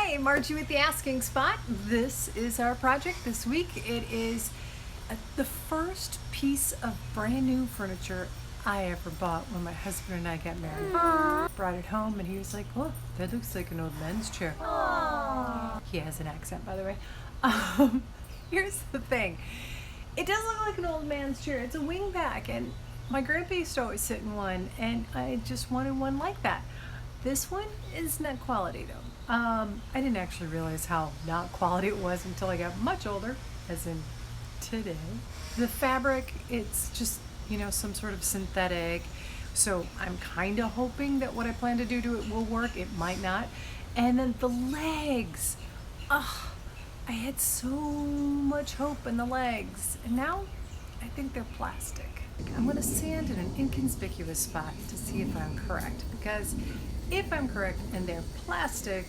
Hi, Margie with the Asking Spot. This is our project this week. It is the first piece of brand new furniture I ever bought when my husband and I got married. Aww. Brought it home and he was like, "Oh, that looks like an old man's chair." Aww. He has an accent, by the way. Here's the thing. It does look like an old man's chair. It's a wingback, and my grandpa used to always sit in one, and I just wanted one like that. This one is not quality though. I didn't actually realize how not quality it was until I got much older, as in today. The fabric, it's just, some sort of synthetic. So I'm kind of hoping that what I plan to do to it will work. It might not. And then the legs. Ugh, I had so much hope in the legs. And now I think they're plastic. I'm going to sand in an inconspicuous spot to see if I'm correct. Because if I'm correct and they're plastic,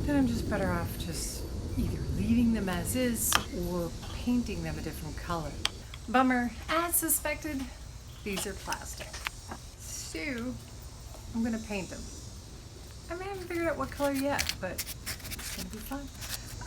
then I'm just better off just either leaving them as is or painting them a different color. Bummer. As suspected, these are plastic. So I'm going to paint them. I haven't figured out what color yet, but it's going to be fun.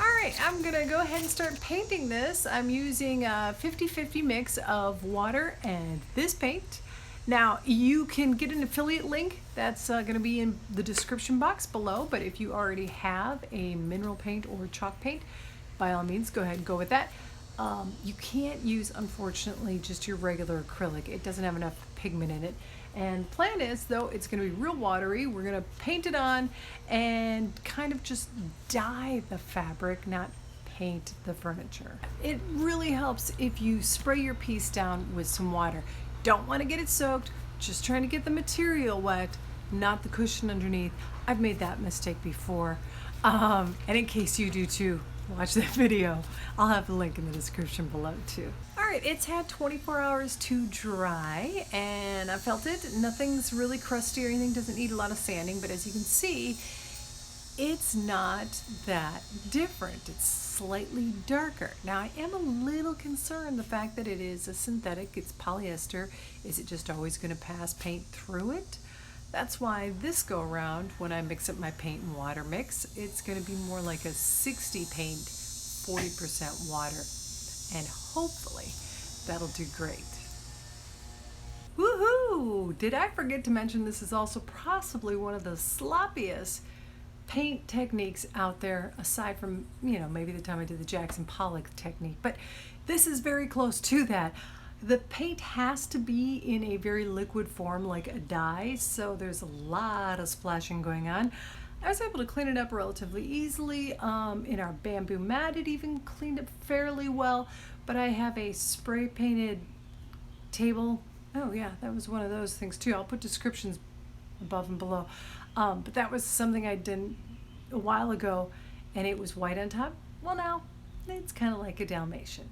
Alright, I'm going to go ahead and start painting this. I'm using a 50-50 mix of water and this paint. Now, you can get an affiliate link. That's going to be in the description box below, but if you already have a mineral paint or chalk paint, by all means, go ahead and go with that. You can't use, unfortunately, just your regular acrylic. It doesn't have enough pigment in it. And the plan is, though, it's going to be real watery. We're going to paint it on and kind of just dye the fabric, not paint the furniture. It really helps if you spray your piece down with some water. Don't want to get it soaked, just trying to get the material wet, not the cushion underneath. I've made that mistake before. And in case you do too, watch that video. I'll have the link in the description below too. All right, it's had 24 hours to dry and I felt it. Nothing's really crusty or anything, doesn't need a lot of sanding, but as you can see, it's not that different. It's slightly darker. Now I am a little concerned the fact that it is a synthetic, it's polyester. Is it just always going to pass paint through it? That's why this go around, when I mix up my paint and water mix, it's going to be more like a 60 paint, 40% water. And hopefully that'll do great. Woohoo! Did I forget to mention this is also possibly one of the sloppiest paint techniques out there, aside from, maybe the time I did the Jackson Pollock technique, but this is very close to that. The paint has to be in a very liquid form, like a dye, so there's a lot of splashing going on. I was able to clean it up relatively easily. In our bamboo mat, it even cleaned up fairly well, but I have a spray painted table. Oh yeah, that was one of those things too. I'll put descriptions above and below. But that was something I did a while ago, and it was white on top. Well, now it's kind of like a Dalmatian.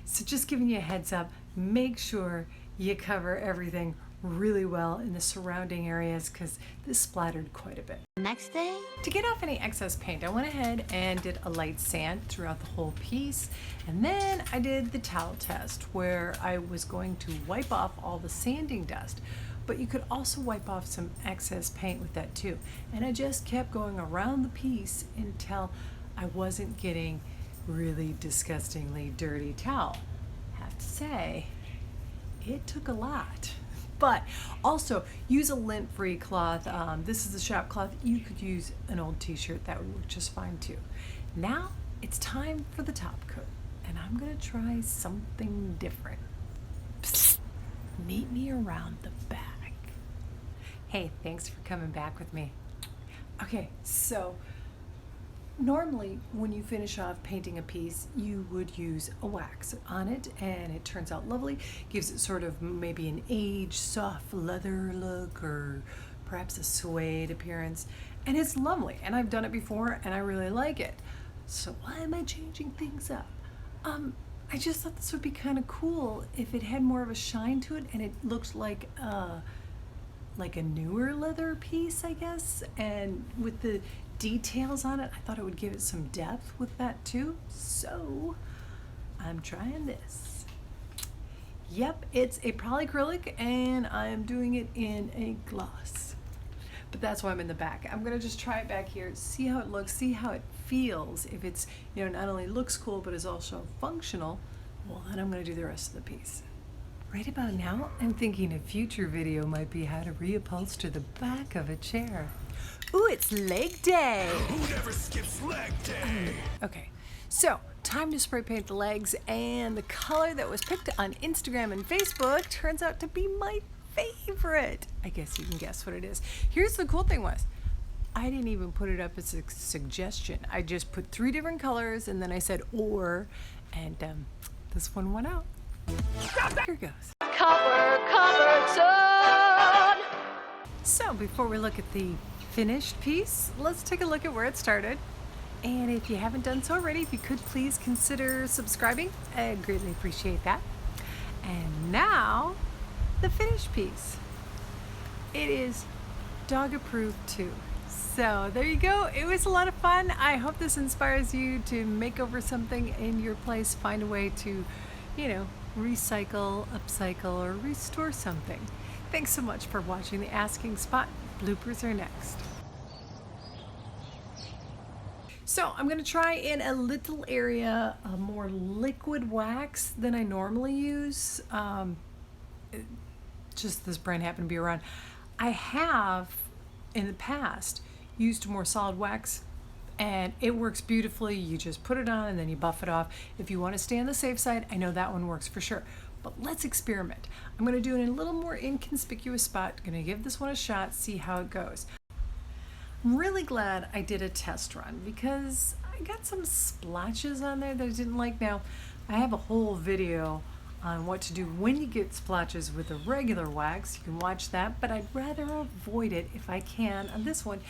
So just giving you a heads up, make sure you cover everything really well in the surrounding areas because this splattered quite a bit. Next day? To get off any excess paint, I went ahead and did a light sand throughout the whole piece, and then I did the towel test where I was going to wipe off all the sanding dust. But you could also wipe off some excess paint with that too. And I just kept going around the piece until I wasn't getting really disgustingly dirty towel. I have to say, it took a lot. But also use a lint-free cloth. This is a shop cloth. You could use an old t-shirt, that would work just fine too. Now it's time for the top coat, and I'm gonna try something different. Psst. Meet me around the back. Hey, thanks for coming back with me. Okay, so normally when you finish off painting a piece, you would use a wax on it, and it turns out lovely. Gives it sort of maybe an aged, soft leather look, or perhaps a suede appearance, and it's lovely. And I've done it before, and I really like it. So why am I changing things up? I just thought this would be kind of cool if it had more of a shine to it and it looked like a newer leather piece, I guess. And with the details on it, I thought it would give it some depth with that too. So I'm trying this. Yep, it's a polyacrylic and I'm doing it in a gloss. but that's why I'm in the back. I'm gonna just try it back here, see how it looks, see how it feels. If it's, you know, not only looks cool, but is also functional, well, then I'm gonna do the rest of the piece. Right about now, I'm thinking a future video might be how to reupholster the back of a chair. Ooh, it's leg day! Who never skips leg day? Okay, so time to spray paint the legs, and the color that was picked on Instagram and Facebook turns out to be my favorite. I guess you can guess what it is. Here's the cool thing was, I didn't even put it up as a suggestion. I just put 3 different colors and then I said or, and this one went out. Here goes. Cover, son. So before we look at the finished piece, let's take a look at where it started. And if you haven't done so already, if you could please consider subscribing, I'd greatly appreciate that. And now, the finished piece. It is dog approved too. So there you go. It was a lot of fun. I hope this inspires you to make over something in your place, find a way to, you know, recycle, upcycle, or restore something. Thanks so much for watching The Asking Spot. Bloopers are next. So I'm going to try in a little area a more liquid wax than I normally use. Just this brand happened to be around. I have in the past used more solid wax and it works beautifully. You just put it on and then you buff it off. If you want to stay on the safe side, I know that one works for sure. But let's experiment. I'm going to do it in a little more inconspicuous spot. I'm going to give this one a shot, see how it goes. I'm really glad I did a test run because I got some splotches on there that I didn't like. Now, I have a whole video on what to do when you get splotches with a regular wax. You can watch that, but I'd rather avoid it if I can on this one.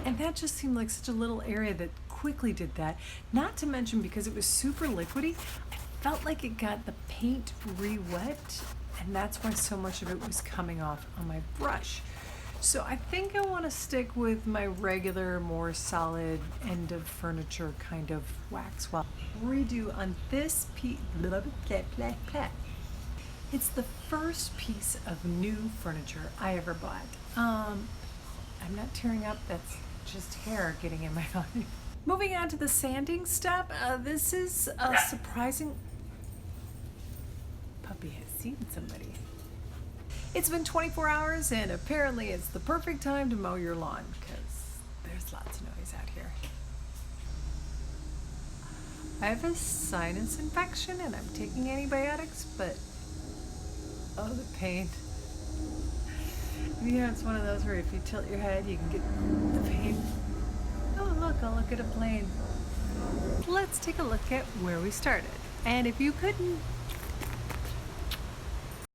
And that just seemed like such a little area that quickly did that. Not to mention because it was super liquidy, I felt like it got the paint re-wet, and that's why so much of it was coming off on my brush. So I think I want to stick with my regular, more solid end of furniture kind of wax. Well, redo on this piece. It's the first piece of new furniture I ever bought. I'm not tearing up, that's just hair getting in my eye. Moving on to the sanding step, this is a surprising... Puppy has seen somebody. It's been 24 hours and apparently it's the perfect time to mow your lawn because there's lots of noise out here. I have a sinus infection and I'm taking antibiotics, but oh, the pain. You know, it's one of those where if you tilt your head, you can get the pain. Oh, look, I'll look at a plane. Let's take a look at where we started. And if you couldn't